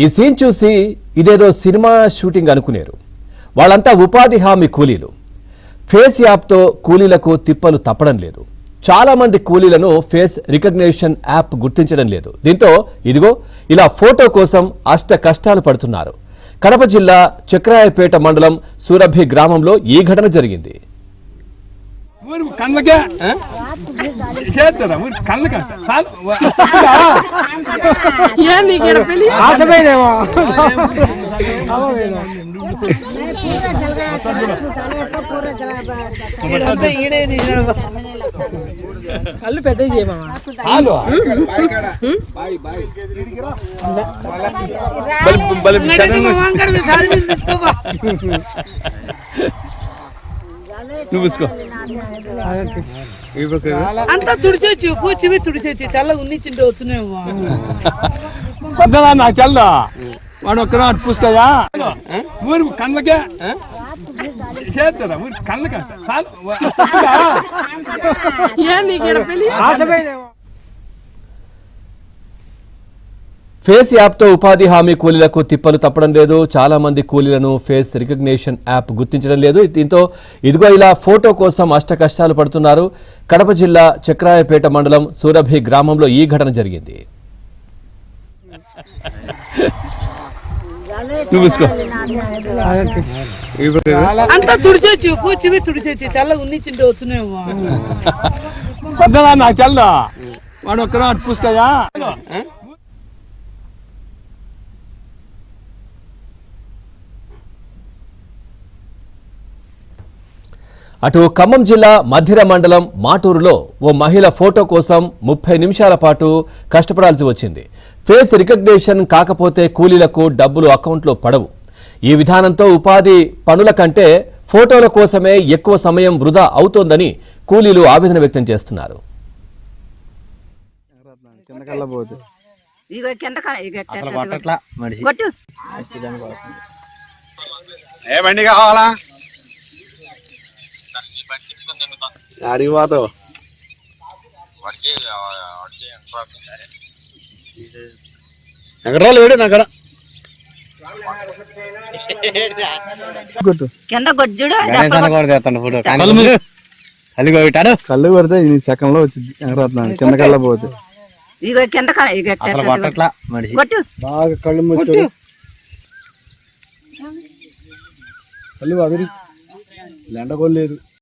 ఈ సీన్ చూసి ఇదేదో సినిమా షూటింగ్ అనుకునేరు. వాళ్ళంతా ఉపాధి హామీ కూలీలు. ఫేస్ యాప్తో కూలీలకు తిప్పలు తప్పడం లేదు. చాలా మంది కూలీలను ఫేస్ రికగ్నిషన్ యాప్ గుర్తించడం లేదు. దీంతో ఇదిగో ఇలా ఫోటో కోసం అష్ట కష్టాలు పడుతున్నారు. కడప జిల్లా చక్రాయపేట మండలం సూరభి గ్రామంలో ఈ ఘటన జరిగింది. కళ్ళు పెద్ద అంతా తుడిచొచ్చు కూర్చుమి తుడిచొచ్చు తెల్ల ఉన్నిచ్చింటే వస్తున్నావు పొద్దున నాకు తెల్దా వాడు ఒక్కరు అటు పూసుకోయా ఊరి కళ్ళకే చేస్తారా ఊరి కళ్ళకే ఫేస్ యాప్తో ఉపాధి హామీ కూలీలకు తిప్పలు తప్పడం లేదు. చాలా మంది కూలీలను ఫేస్ రికగ్నిషన్ యాప్ గుర్తించడం లేదు. దీంతో ఇదిగో ఇలా ఫోటో కోసం అష్ట కష్టాలు పడుతున్నారు. కడప జిల్లా చక్రాయపేట మండలం సూరభి గ్రామంలో ఈ ఘటన జరిగింది. అంతా తుడిచొచ్చు కూర్చుమి తుడిచొచ్చు తెల్ల ఉన్నిచ్చింటే వస్తున్నావు పొద్దున నాకు తెల్దా వాడు ఒక్కరు అటు పూసుకోయా. అటు ఖమ్మం జిల్లా మధిర మండలం మాటూరులో ఓ మహిళ ఫోటో కోసం 30 నిమిషాల పాటు కష్టపడాల్సి వచ్చింది. ఫేస్ రికగ్నిషన్ కాకపోతే కూలీలకు డబ్బులు అకౌంట్లో పడవు. ఈ విధానంతో ఉపాధి పనుల కంటే ఫోటోల కోసమే ఎక్కువ సమయం వృధా అవుతోందని కూలీలు ఆవేదన వ్యక్తం చేస్తున్నారు. అడిగి పోతావు ఎక్కడ లేడు నాకడ కళ్ళు కొడితే సెకండ్ లో వచ్చింది ఎగరవుతున్నాను కింద కల్లా పోతే బాగా కళ్ళు ముచ్చాడు కళ్ళు అదిరి లెండగోలేదు.